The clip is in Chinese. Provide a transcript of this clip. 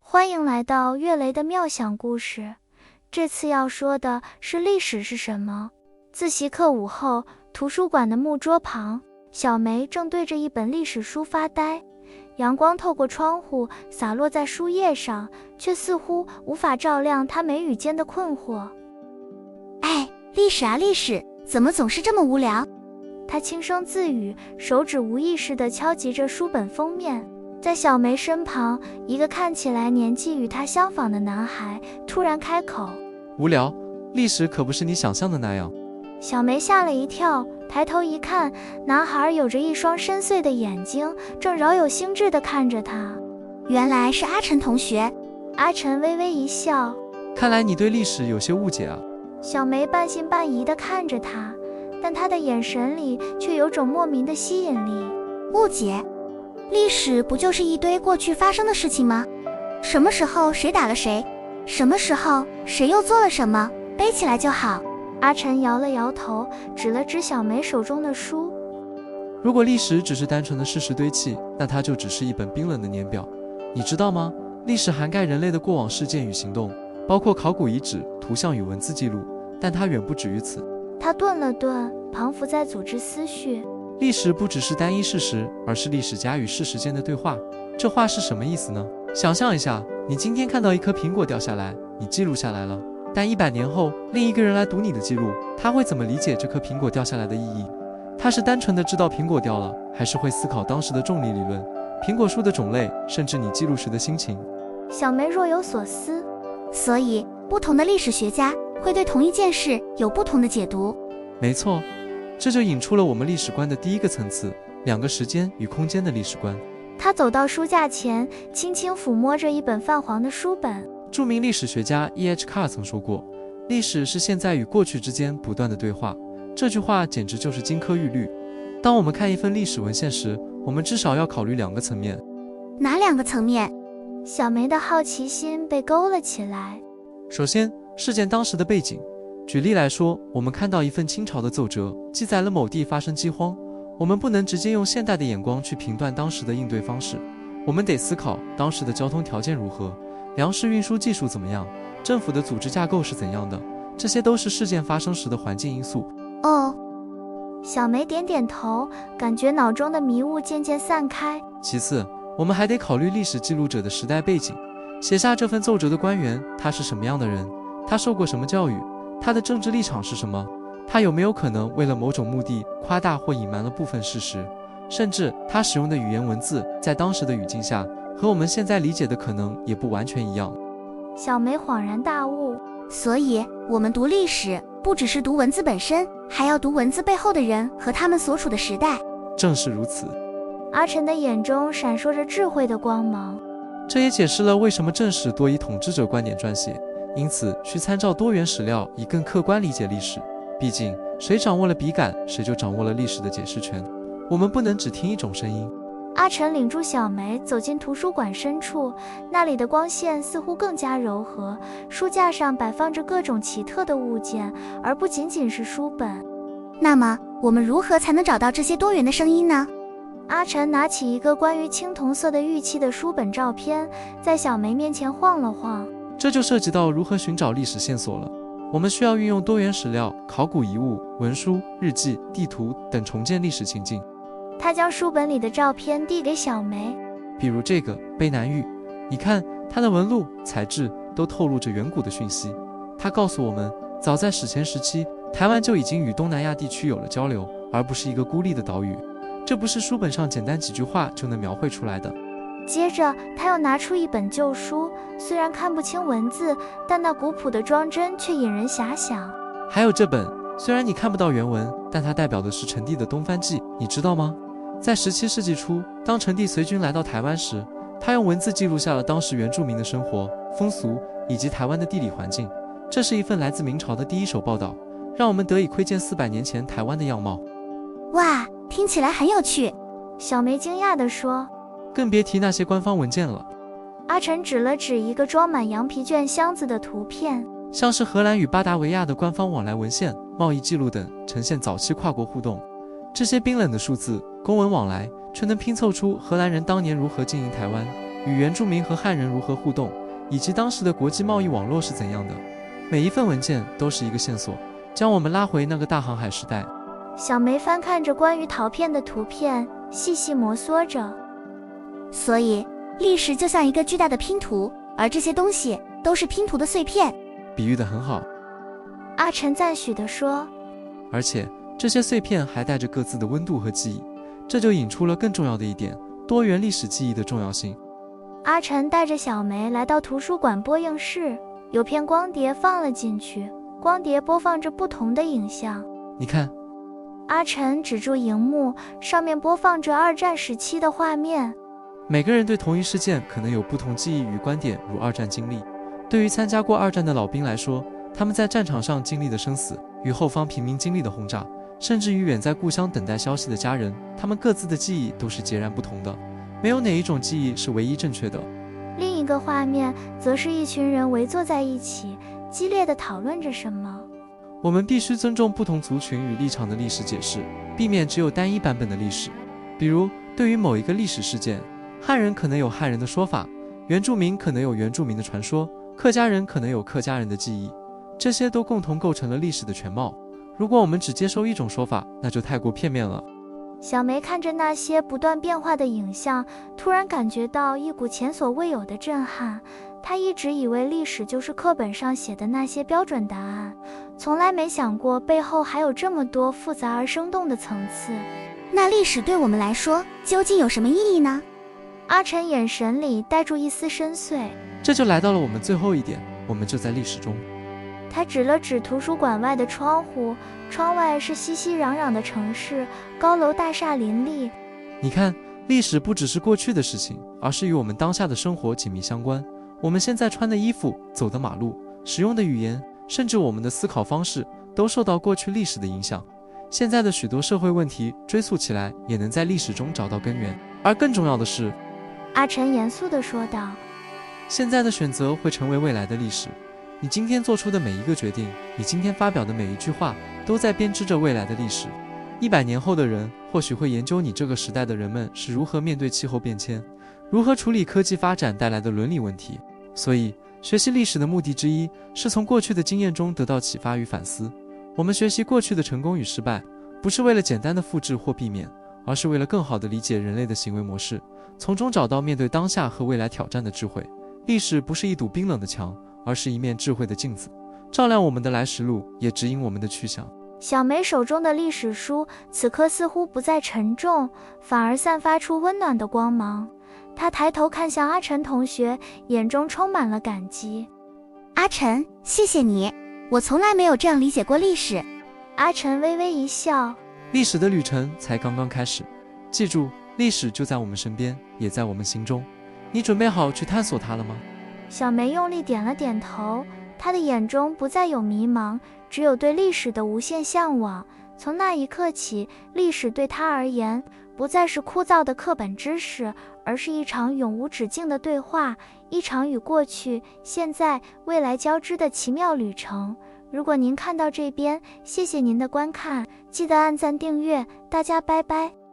欢迎来到岳雷的妙想故事。这次要说的是历史是什么。自习课午后，图书馆的木桌旁，小梅正对着一本历史书发呆。阳光透过窗户洒落在书页上，却似乎无法照亮她眉宇间的困惑。哎，历史啊历史，怎么总是这么无聊？她轻声自语，手指无意识地敲击着书本封面。在小梅身旁，一个看起来年纪与她相仿的男孩突然开口：无聊，历史可不是你想象的那样。小梅吓了一跳，抬头一看，男孩有着一双深邃的眼睛，正饶有兴致地看着她。原来是阿晨同学。阿晨微微一笑，看来你对历史有些误解啊。小梅半信半疑地看着他，但他的眼神里却有种莫名的吸引力。误解？历史不就是一堆过去发生的事情吗？什么时候谁打了谁，什么时候谁又做了什么，背起来就好。阿晨摇了摇头，指了指小梅手中的书。如果历史只是单纯的事实堆砌，那它就只是一本冰冷的年表。你知道吗？历史涵盖人类的过往事件与行动，包括考古遗址、图像与文字记录，但它远不止于此。他顿了顿，彷佛在组织思绪。历史不只是单一事实，而是历史家与事实间的对话。这话是什么意思呢？想象一下，你今天看到一颗苹果掉下来，你记录下来了，但100年后，另一个人来读你的记录，他会怎么理解这颗苹果掉下来的意义？他是单纯的知道苹果掉了，还是会思考当时的重力理论、苹果树的种类，甚至你记录时的心情？小梅若有所思。所以，不同的历史学家会对同一件事有不同的解读。没错，这就引出了我们历史观的第一个层次，两个时间与空间的历史观。他走到书架前，轻轻抚摸着一本泛黄的书本。著名历史学家 E.H. Carr 曾说过，历史是现在与过去之间不断的对话。这句话简直就是金科玉律。当我们看一份历史文献时，我们至少要考虑2个层面。哪2个层面？小梅的好奇心被勾了起来。首先，事件当时的背景。举例来说，我们看到一份清朝的奏折，记载了某地发生饥荒。我们不能直接用现代的眼光去评断当时的应对方式，我们得思考当时的交通条件如何，粮食运输技术怎么样，政府的组织架构是怎样的，这些都是事件发生时的环境因素。哦，小梅点点头，感觉脑中的迷雾渐渐散开。其次，我们还得考虑历史记录者的时代背景，写下这份奏折的官员，他是什么样的人，他受过什么教育，他的政治立场是什么，他有没有可能为了某种目的夸大或隐瞒了部分事实，甚至他使用的语言文字在当时的语境下和我们现在理解的可能也不完全一样。小梅恍然大悟。所以我们读历史不只是读文字本身，还要读文字背后的人和他们所处的时代。正是如此。阿晨的眼中闪烁着智慧的光芒。这也解释了为什么正史多以统治者观点撰写，因此需参照多元史料以更客观理解历史。毕竟谁掌握了笔杆，谁就掌握了历史的解释权。我们不能只听一种声音。阿晨领住小梅走进图书馆深处，那里的光线似乎更加柔和，书架上摆放着各种奇特的物件，而不仅仅是书本。那么我们如何才能找到这些多元的声音呢？阿晨拿起一个关于青铜色的玉器的书本照片，在小梅面前晃了晃。这就涉及到如何寻找历史线索了。我们需要运用多元史料、考古遗物、文书、日记、地图等重建历史情境。他将书本里的照片递给小梅。比如这个卑南玉，你看它的纹路、材质都透露着远古的讯息。它告诉我们，早在史前时期，台湾就已经与东南亚地区有了交流，而不是一个孤立的岛屿。这不是书本上简单几句话就能描绘出来的。接着他又拿出一本旧书，虽然看不清文字，但那古朴的装帧却引人遐想。还有这本，虽然你看不到原文，但它代表的是陈帝的东番记，你知道吗？在17世纪初，当陈帝随军来到台湾时，他用文字记录下了当时原住民的生活、风俗以及台湾的地理环境。这是一份来自明朝的第一手报道，让我们得以窥见400年前台湾的样貌。哇，听起来很有趣。小梅惊讶地说。更别提那些官方文件了。阿晨指了指一个装满羊皮卷箱子的图片，像是荷兰与巴达维亚的官方往来文献、贸易记录等，呈现早期跨国互动。这些冰冷的数字、公文往来，却能拼凑出荷兰人当年如何经营台湾，与原住民和汉人如何互动，以及当时的国际贸易网络是怎样的。每一份文件都是一个线索，将我们拉回那个大航海时代。小梅翻看着关于陶片的图片，细细摩挲着。所以，历史就像一个巨大的拼图，而这些东西都是拼图的碎片。比喻得很好。阿晨赞许地说。而且，这些碎片还带着各自的温度和记忆，这就引出了更重要的一点，多元历史记忆的重要性。阿晨带着小梅来到图书馆播映室，有片光碟放了进去，光碟播放着不同的影像。你看，阿晨指住荧幕，上面播放着二战时期的画面。每个人对同一事件可能有不同记忆与观点，如二战经历。对于参加过二战的老兵来说，他们在战场上经历的生死，与后方平民经历的轰炸，甚至于远在故乡等待消息的家人，他们各自的记忆都是截然不同的，没有哪一种记忆是唯一正确的。另一个画面则是一群人围坐在一起，激烈地讨论着什么。我们必须尊重不同族群与立场的历史解释，避免只有单一版本的历史。比如，对于某一个历史事件，汉人可能有汉人的说法，原住民可能有原住民的传说，客家人可能有客家人的记忆，这些都共同构成了历史的全貌。如果我们只接受一种说法，那就太过片面了。小梅看着那些不断变化的影像，突然感觉到一股前所未有的震撼。她一直以为历史就是课本上写的那些标准答案，从来没想过背后还有这么多复杂而生动的层次。那历史对我们来说究竟有什么意义呢？阿晨眼神里带住一丝深邃。这就来到了我们最后一点，我们就在历史中。他指了指图书馆外的窗户，窗外是熙熙攘攘的城市，高楼大厦林立。你看，历史不只是过去的事情，而是与我们当下的生活紧密相关。我们现在穿的衣服、走的马路、使用的语言，甚至我们的思考方式，都受到过去历史的影响。现在的许多社会问题追溯起来，也能在历史中找到根源。而更重要的是，阿晨严肃地说道，现在的选择会成为未来的历史。你今天做出的每一个决定，你今天发表的每一句话，都在编织着未来的历史。100年后的人或许会研究你这个时代的人们是如何面对气候变迁，如何处理科技发展带来的伦理问题。所以，学习历史的目的之一是从过去的经验中得到启发与反思。我们学习过去的成功与失败，不是为了简单的复制或避免，而是为了更好地理解人类的行为模式，从中找到面对当下和未来挑战的智慧。历史不是一堵冰冷的墙，而是一面智慧的镜子，照亮我们的来时路，也指引我们的去向。小梅手中的历史书此刻似乎不再沉重，反而散发出温暖的光芒。她抬头看向阿晨同学，眼中充满了感激。阿晨，谢谢你，我从来没有这样理解过历史。阿晨微微一笑，历史的旅程才刚刚开始，记住，历史就在我们身边，也在我们心中。你准备好去探索它了吗？小梅用力点了点头，她的眼中不再有迷茫，只有对历史的无限向往。从那一刻起，历史对她而言，不再是枯燥的课本知识，而是一场永无止境的对话，一场与过去、现在、未来交织的奇妙旅程。如果您看到这边，谢谢您的观看，记得按赞订阅，大家拜拜。